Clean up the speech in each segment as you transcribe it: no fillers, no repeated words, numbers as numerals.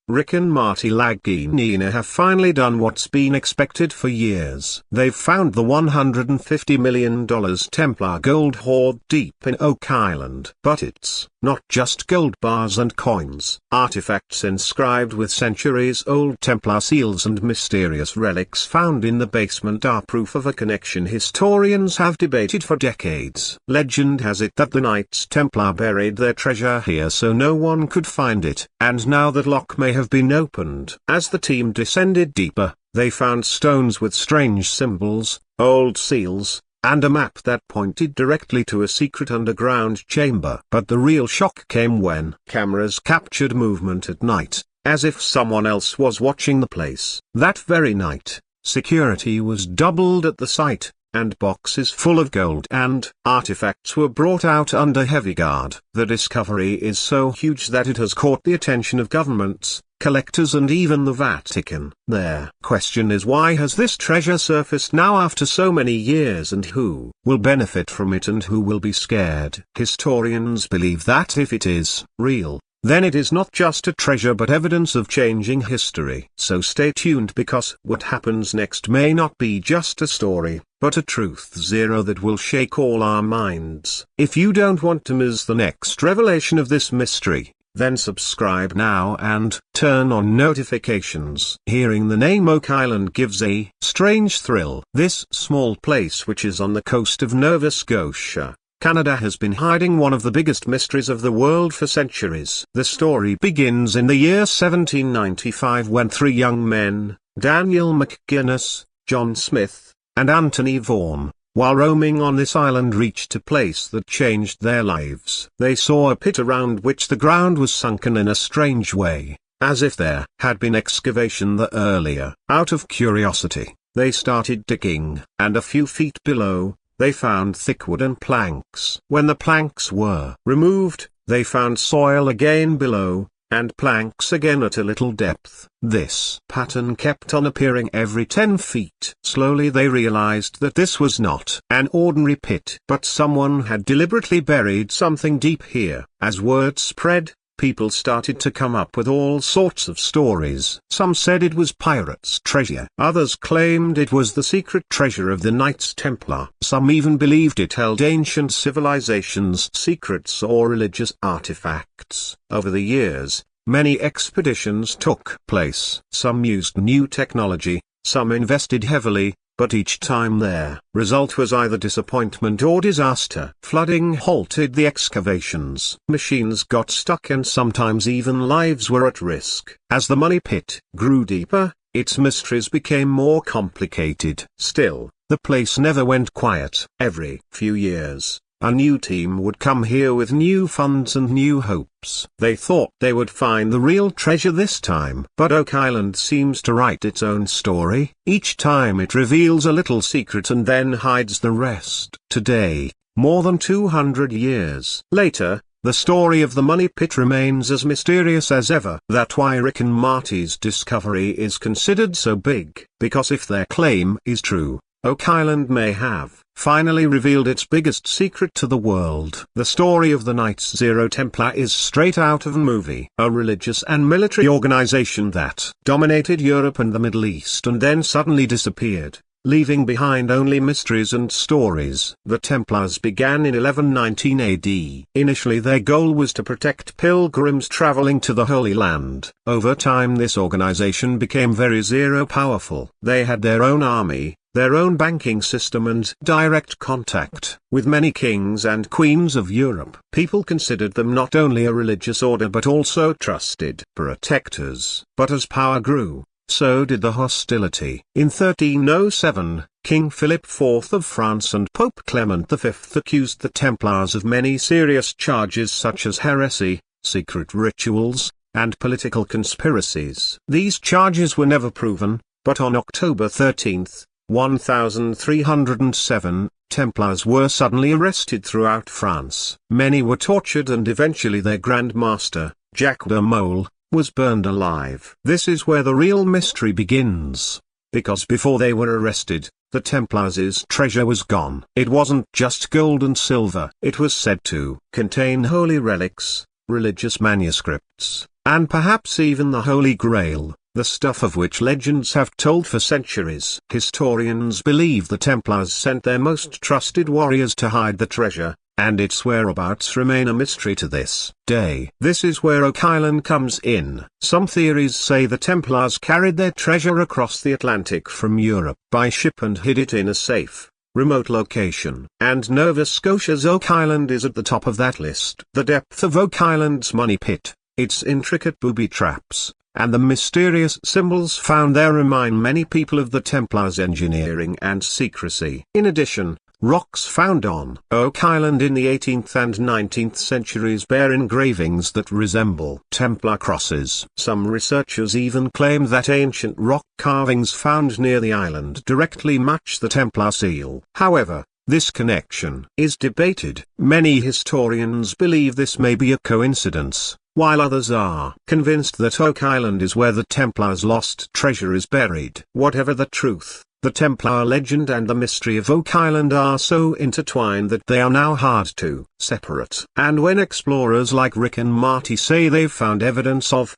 Rick and Marty Lagina have finally done what's been expected for years. They've found the $150 million Templar gold hoard deep in Oak Island. But it's not just gold bars and coins. Artifacts inscribed with centuries-old Templar seals and mysterious relics found in the basement are proof of a connection historians have debated for decades. Legend has it that the Knights Templar buried their treasure here so no one could find it, and now that lock may have been opened. As the team descended deeper, they found stones with strange symbols, old seals, and a map that pointed directly to a secret underground chamber. But the real shock came when cameras captured movement at night, as if someone else was watching the place. That very night, security was doubled at the site, and boxes full of gold and artifacts were brought out under heavy guard. The discovery is so huge that it has caught the attention of governments, collectors and even the Vatican. Their question is, why has this treasure surfaced now after so many years, and who will benefit from it and who will be scared? Historians believe that if it is real, then it is not just a treasure but evidence of changing history. So stay tuned, because what happens next may not be just a story, but a truth zero that will shake all our minds. If you don't want to miss the next revelation of this mystery, then subscribe now and turn on notifications. Hearing the name Oak Island gives a strange thrill. This small place, which is on the coast of Nova Scotia, Canada, has been hiding one of the biggest mysteries of the world for centuries. The story begins in the year 1795 when three young men, Daniel McGuinness, John Smith, and Anthony Vaughan, while roaming on this island, reached a place that changed their lives. They saw a pit around which the ground was sunken in a strange way, as if there had been excavation there earlier. Out of curiosity, they started digging, and a few feet below, they found thick wooden planks. When the planks were removed, they found soil again below, and planks again at a little depth. This pattern kept on appearing every 10 feet. Slowly they realized that this was not an ordinary pit, but someone had deliberately buried something deep here. As word spread, people started to come up with all sorts of stories. Some said it was pirates' treasure. Others claimed it was the secret treasure of the Knights Templar. Some even believed it held ancient civilizations' secrets or religious artifacts. Over the years, many expeditions took place. Some used new technology, some invested heavily, but each time their result was either disappointment or disaster. Flooding halted the excavations. Machines got stuck and sometimes even lives were at risk. As the money pit grew deeper, its mysteries became more complicated. Still, the place never went quiet. Every few years, a new team would come here with new funds and new hopes. They thought they would find the real treasure this time. But Oak Island seems to write its own story. Each time it reveals a little secret and then hides the rest. Today, more than 200 years later, the story of the money pit remains as mysterious as ever. That's why Rick and Marty's discovery is considered so big. Because if their claim is true, Oak Island may have finally revealed its biggest secret to the world. The story of the Knights Templar is straight out of a movie. A religious and military organization that dominated Europe and the Middle East and then suddenly disappeared, leaving behind only mysteries and stories. The Templars began in 1119 AD. Initially their goal was to protect pilgrims traveling to the Holy Land. Over time this organization became very powerful. They had their own army, their own banking system and direct contact with many kings and queens of Europe. People considered them not only a religious order but also trusted protectors. But as power grew, so did the hostility. In 1307, King Philip IV of France and Pope Clement V accused the Templars of many serious charges such as heresy, secret rituals, and political conspiracies. These charges were never proven, but on October 13, 1307, Templars were suddenly arrested throughout France. Many were tortured and eventually their Grand Master, Jacques de Molay, was burned alive. This is where the real mystery begins. Because before they were arrested, the Templars' treasure was gone. It wasn't just gold and silver. It was said to contain holy relics, religious manuscripts, and perhaps even the Holy Grail, the stuff of which legends have told for centuries. Historians believe the Templars sent their most trusted warriors to hide the treasure, and its whereabouts remain a mystery to this day. This is where Oak Island comes in. Some theories say the Templars carried their treasure across the Atlantic from Europe by ship and hid it in a safe, remote location. And Nova Scotia's Oak Island is at the top of that list. The depth of Oak Island's money pit, its intricate booby traps, and the mysterious symbols found there remind many people of the Templars' engineering and secrecy. In addition, rocks found on Oak Island in the 18th and 19th centuries bear engravings that resemble Templar crosses. Some researchers even claim that ancient rock carvings found near the island directly match the Templar seal. However, this connection is debated. Many historians believe this may be a coincidence, while others are convinced that Oak Island is where the Templars' lost treasure is buried. Whatever the truth, the Templar legend and the mystery of Oak Island are so intertwined that they are now hard to separate. And when explorers like Rick and Marty say they've found evidence of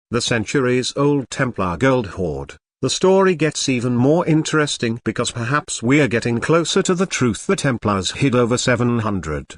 the centuries-old Templar gold hoard, the story gets even more interesting because perhaps we're getting closer to the truth the Templars hid over 700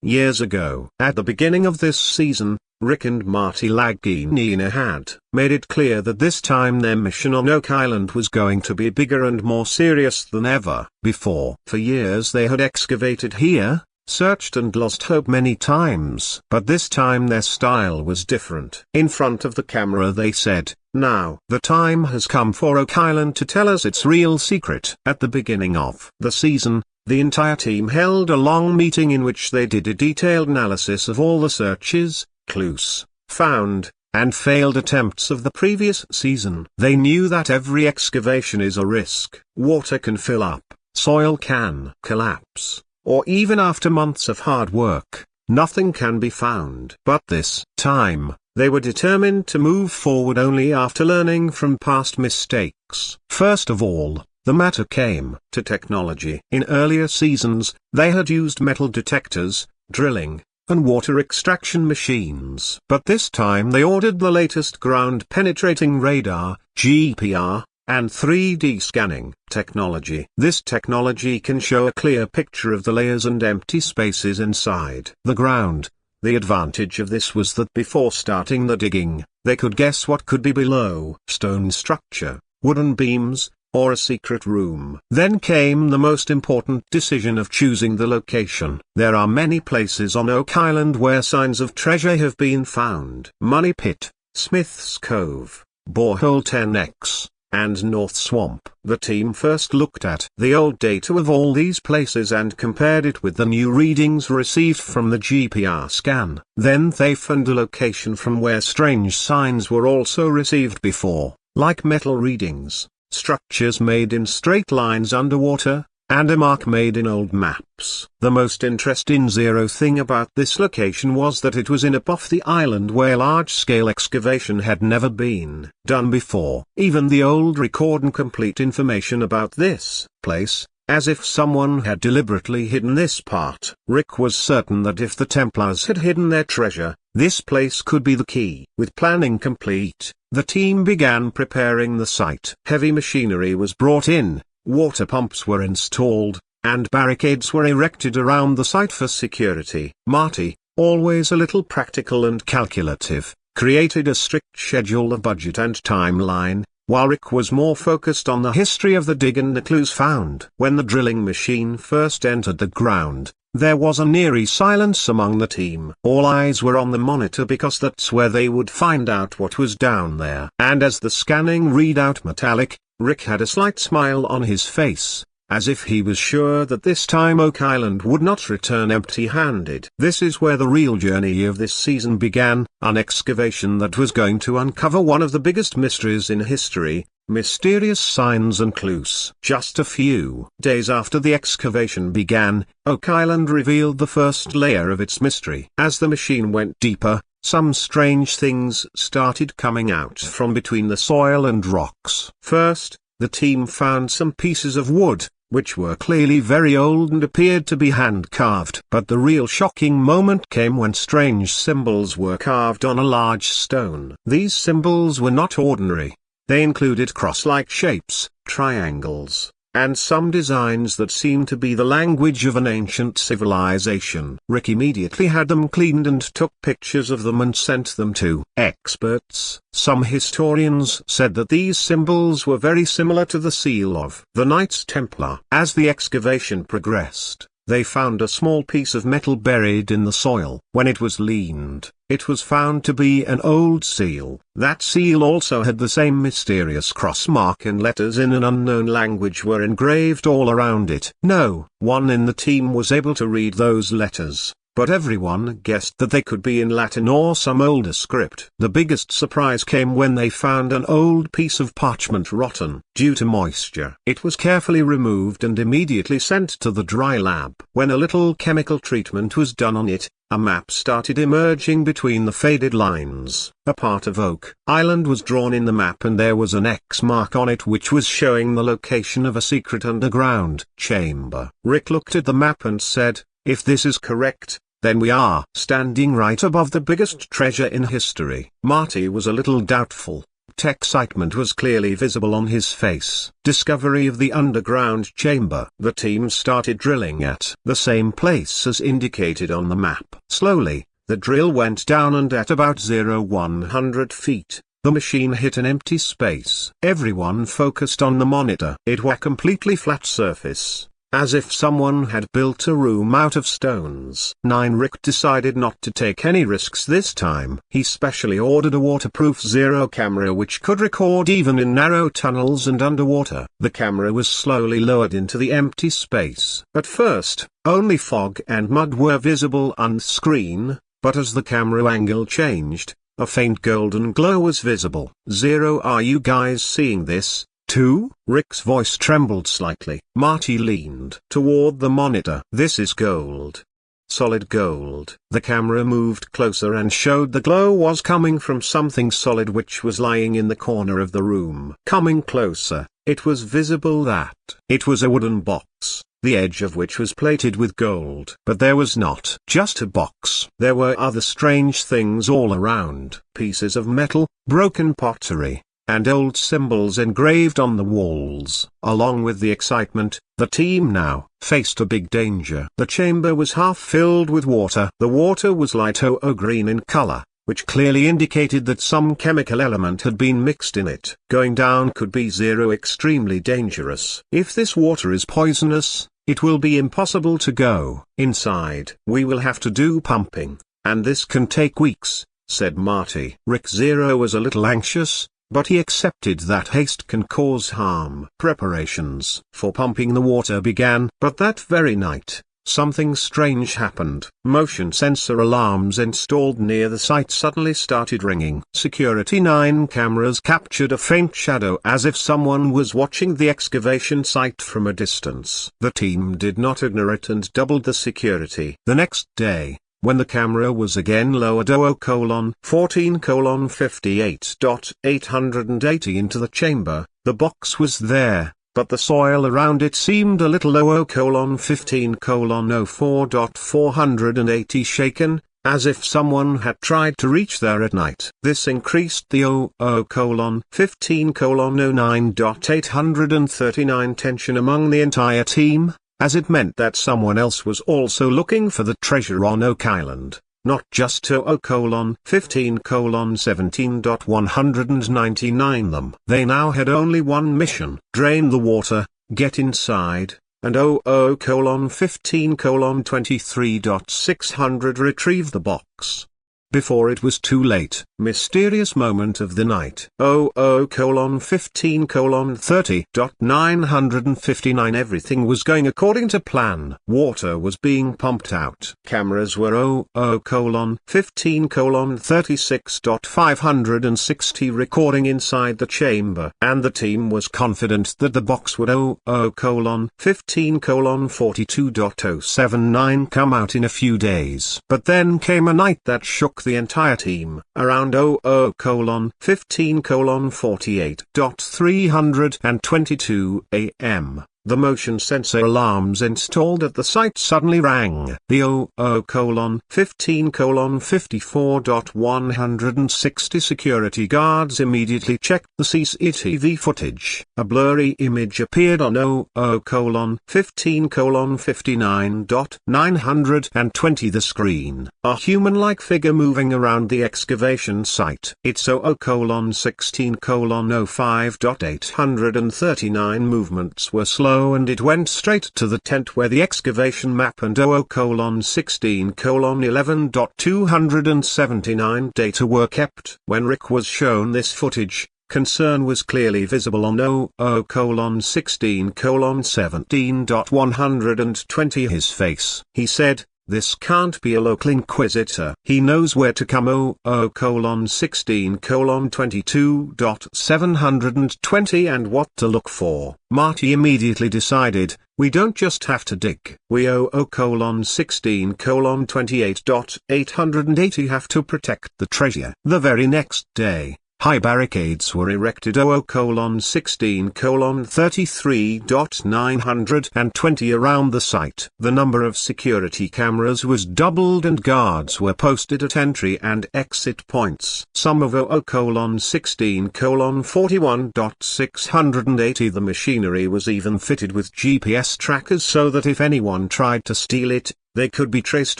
years ago. At the beginning of this season, Rick and Marty Lagina had made it clear that this time their mission on Oak Island was going to be bigger and more serious than ever before. For years they had excavated here, searched and lost hope many times. But this time their style was different. In front of the camera they said, "Now the time has come for Oak Island to tell us its real secret." At the beginning of the season, the entire team held a long meeting in which they did a detailed analysis of all the searches, clues, found, and failed attempts of the previous season. They knew that every excavation is a risk. Water can fill up, soil can collapse, or even after months of hard work, nothing can be found. But this time, they were determined to move forward only after learning from past mistakes. First of all, the matter came to technology. In earlier seasons, they had used metal detectors, drilling, and water extraction machines. But this time they ordered the latest ground-penetrating radar, GPR, and 3D scanning technology. This technology can show a clear picture of the layers and empty spaces inside the ground. The advantage of this was that before starting the digging, they could guess what could be below: stone structure, wooden beams, or a secret room. Then came the most important decision of choosing the location. There are many places on Oak Island where signs of treasure have been found: Money Pit, Smith's Cove, Borehole 10X, and North Swamp. The team first looked at the old data of all these places and compared it with the new readings received from the GPR scan. Then they found a location from where strange signs were also received before, like metal readings, structures made in straight lines underwater, and a mark made in old maps. The most interesting thing about this location was that it was in a off the island where large-scale excavation had never been done before. Even the old record incomplete information about this place, as if someone had deliberately hidden this part. Rick was certain that if the Templars had hidden their treasure, this place could be the key. With planning complete, the team began preparing the site. Heavy machinery was brought in, water pumps were installed, and barricades were erected around the site for security. Marty, always a little practical and calculative, created a strict schedule of budget and timeline, while Rick was more focused on the history of the dig and the clues found. When the drilling machine first entered the ground, there was an eerie silence among the team. All eyes were on the monitor because that's where they would find out what was down there. And as the scanning read out metallic, Rick had a slight smile on his face, as if he was sure that this time Oak Island would not return empty-handed. This is where the real journey of this season began, an excavation that was going to uncover one of the biggest mysteries in history: mysterious signs and clues. Just a few days after the excavation began, Oak Island revealed the first layer of its mystery. As the machine went deeper, some strange things started coming out from between the soil and rocks. First, the team found some pieces of wood, which were clearly very old and appeared to be hand-carved. But the real shocking moment came when strange symbols were carved on a large stone. These symbols were not ordinary. They included cross-like shapes, triangles, and some designs that seemed to be the language of an ancient civilization. Rick immediately had them cleaned and took pictures of them and sent them to experts. Some historians said that these symbols were very similar to the seal of the Knights Templar. As the excavation progressed, they found a small piece of metal buried in the soil. When it was leaned, it was found to be an old seal. That seal also had the same mysterious cross mark, and letters in an unknown language were engraved all around it. No one in the team was able to read those letters, but everyone guessed that they could be in Latin or some older script. The biggest surprise came when they found an old piece of parchment rotten due to moisture. It was carefully removed and immediately sent to the dry lab. When a little chemical treatment was done on it, a map started emerging between the faded lines. A part of Oak Island was drawn in the map, and there was an X mark on it which was showing the location of a secret underground chamber. Rick looked at the map and said, "If this is correct, then we are standing right above the biggest treasure in history." Marty was a little doubtful. Excitement was clearly visible on his face. Discovery of the underground chamber. The team started drilling at the same place as indicated on the map. Slowly, the drill went down, and at about 100 feet, the machine hit an empty space. Everyone focused on the monitor. It was a completely flat surface, as if someone had built a room out of stones. Rick decided not to take any risks this time. He specially ordered a waterproof zero camera which could record even in narrow tunnels and underwater. The camera was slowly lowered into the empty space. At first, only fog and mud were visible on screen, but as the camera angle changed, a faint golden glow was visible. Zero, are you guys seeing this too? Rick's voice trembled slightly. Marty leaned toward the monitor. This is gold. Solid gold. The camera moved closer and showed the glow was coming from something solid which was lying in the corner of the room. Coming closer, it was visible that it was a wooden box, the edge of which was plated with gold. But there was not just a box. There were other strange things all around. Pieces of metal, broken pottery, and old symbols engraved on the walls. Along with the excitement, the team now faced a big danger. The chamber was half filled with water. The water was light green in color, which clearly indicated that some chemical element had been mixed in it. Going down could be extremely dangerous. If this water is poisonous, it will be impossible to go inside. We will have to do pumping, and this can take weeks, said Marty. Rick was a little anxious, but he accepted that haste can cause harm. Preparations for pumping the water began, but that very night, something strange happened. Motion sensor alarms installed near the site suddenly started ringing. Security 9 cameras captured a faint shadow as if someone was watching the excavation site from a distance. The team did not ignore it and doubled the security. The next day, when the camera was again lowered 0:14:58.880 into the chamber, the box was there, but the soil around it seemed a little 0:15:04.480 shaken, as if someone had tried to reach there at night. This increased the 0:15:09.839 tension among the entire team, as it meant that someone else was also looking for the treasure on Oak Island, not just 0:15:17.199 them. They now had only one mission: drain the water, get inside, and 0:15:23.600 retrieve the box before it was too late. Mysterious moment of the night. 0:15:30.959 Everything was going according to plan. Water was being pumped out. Cameras were 0:15:36.560 recording inside the chamber. And the team was confident that the box would 0:15:42.079 come out in a few days. But then came a night that shook the entire team. Around 0:15:48.322 a.m., The motion sensor alarms installed at the site suddenly rang. The 00:15:54.160 security guards immediately checked the CCTV footage. A blurry image appeared on 00:15:59.920 the screen. A human-like figure moving around the excavation site. It's 00:16:05.839 movements were slow and it went straight to the tent where the excavation map and 00:16:11.279 data were kept. When Rick was shown this footage, concern was clearly visible on 00:16:17.120 his face. He said, "This can't be a local inquisitor. He knows where to come." 00:16:22.720 and what to look for. Marty immediately decided, we don't just have to dig. We 00:16:28.880 have to protect the treasure. The very next day, high barricades were erected 00:16:33.920 around the site. The number of security cameras was doubled and guards were posted at entry and exit points. Some of 00:16:41.680 the machinery was even fitted with GPS trackers so that if anyone tried to steal it, they could be traced.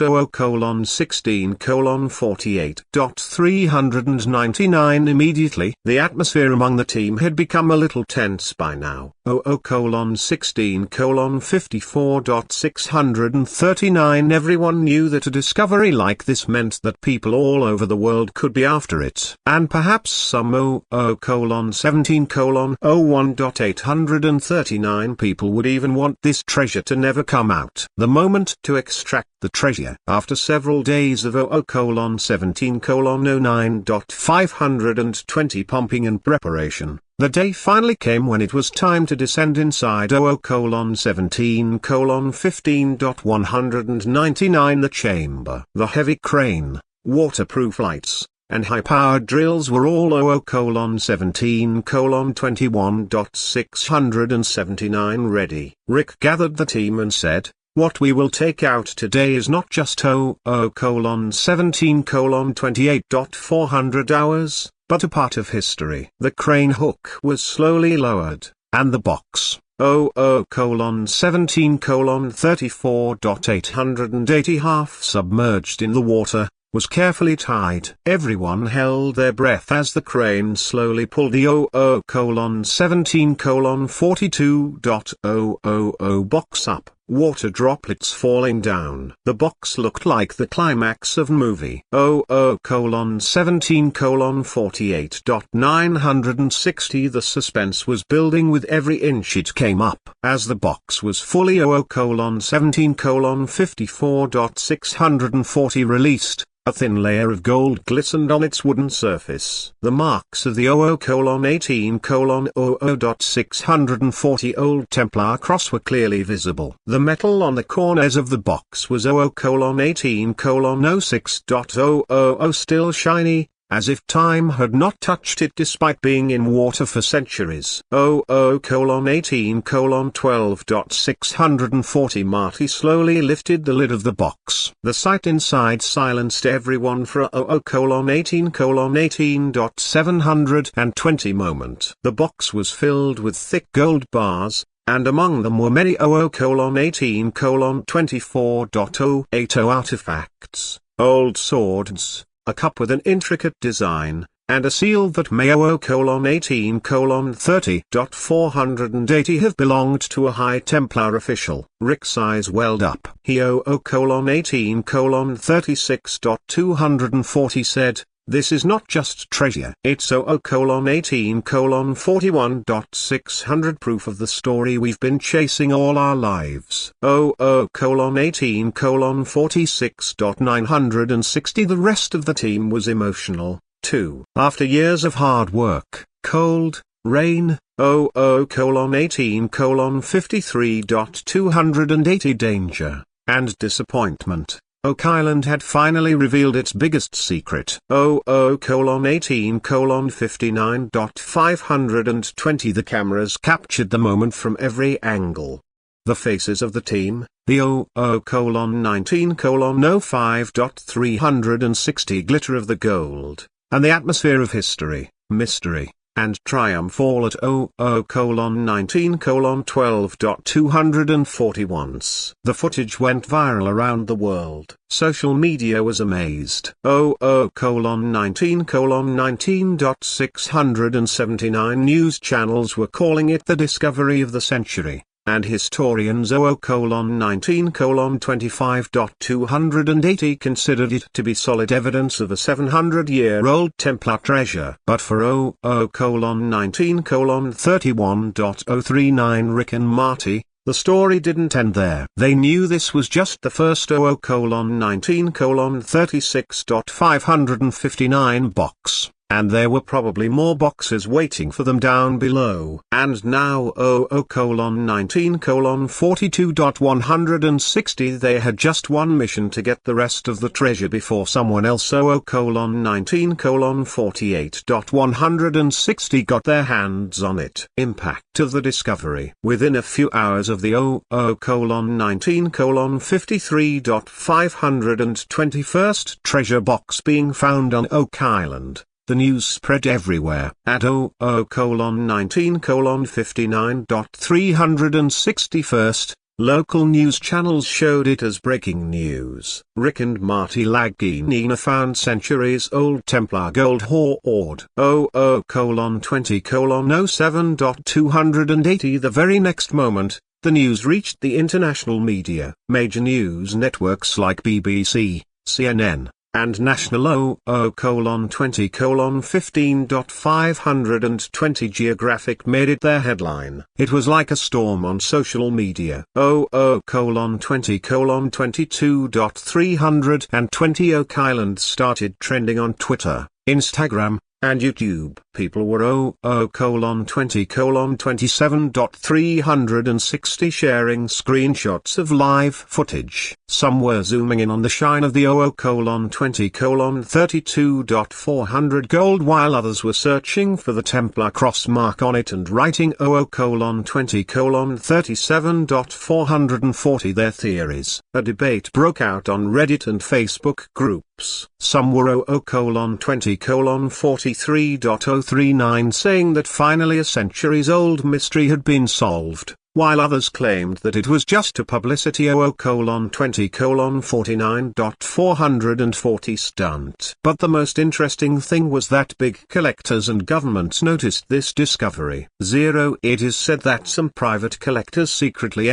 00:16:48.399 immediately. The atmosphere among the team had become a little tense by now. 00:16:54.639 everyone knew that a discovery like this meant that people all over the world could be after it. And perhaps some 00:17:01.839 people would even want this treasure to never come out. The moment to extract the treasure. After several days of 00:17:09.520 pumping and preparation, the day finally came when it was time to descend inside 00:17:15.199 the chamber. The heavy crane, waterproof lights, and high-powered drills were all 00:17:21.679 ready. Rick gathered the team and said, "What we will take out today is not just 00:17:28.400 hours, but a part of history." The crane hook was slowly lowered, and the box, 00:17:34.880 half submerged in the water, was carefully tied. Everyone held their breath as the crane slowly pulled the 00:17:42.000 box up, water droplets falling down. The box looked like the climax of movie. 00:17:48.960 the suspense was building with every inch it came up. As the box was fully 00:17:54.640 released, a thin layer of gold glistened on its wooden surface. The marks of the 00:18:00.640 Old Templar cross were clearly visible. The metal on the corners of the box was 00:18:06.000 still shiny, as if time had not touched it despite being in water for centuries. 00:18:12.640 Marty slowly lifted the lid of the box. The sight inside silenced everyone for a 00:18:18.720 moment. The box was filled with thick gold bars, and among them were many 00:18:24.080 artifacts, old swords, a cup with an intricate design, and a seal that may 00:18:30.480 have belonged to a High Templar official. Rick's eyes welled up. He 00:18:36.240 said, "This is not just treasure. It's 00:18:41.600 proof of the story we've been chasing all our lives." 00:18:46.960 The rest of the team was emotional, too. After years of hard work, cold, rain, 00:18:53.280 danger, and disappointment, Oak Island had finally revealed its biggest secret. 00:18:59.520 The cameras captured the moment from every angle. The faces of the team, the 00:19:05.360 glitter of the gold, and the atmosphere of history, mystery, and triumph all at 00:19:12.240 The footage went viral around the world. Social media was amazed. 00:19:19.679 news channels were calling it the discovery of the century, and historians 00:19:25.280 considered it to be solid evidence of a 700-year-old Templar treasure. But for 00:19:31.039 Rick and Marty, the story didn't end there. They knew this was just the first 00:19:36.559 box, and there were probably more boxes waiting for them down below. And now 00:19:42.160 they had just one mission to get the rest of the treasure before someone else 00:19:48.160 got their hands on it. Impact of the discovery. Within a few hours of the 00:19:53.521st treasure box being found on Oak Island, the news spread everywhere. At 00:19:59.361, local news channels showed it as breaking news. Rick and Marty Lagina found centuries-old Templar gold hoard. 00:20:07.280 The very next moment, the news reached the international media. Major news networks like BBC, CNN, and National 00:20:15.520 Geographic made it their headline. It was like a storm on social media. 00:20:22.320 Oak Island started trending on Twitter, Instagram, and YouTube. People were 00:20:27.360 sharing screenshots of live footage. Some were zooming in on the shine of the 00:20:32.400 gold, while others were searching for the Templar cross mark on it and writing 00:20:37.440 their theories. A debate broke out on Reddit and Facebook groups. Some were 00:20:43.039 saying that finally a centuries-old mystery had been solved, while others claimed that it was just a publicity 00:20:49.440 stunt. But the most interesting thing was that big collectors and governments noticed this discovery. It is said that some private collectors secretly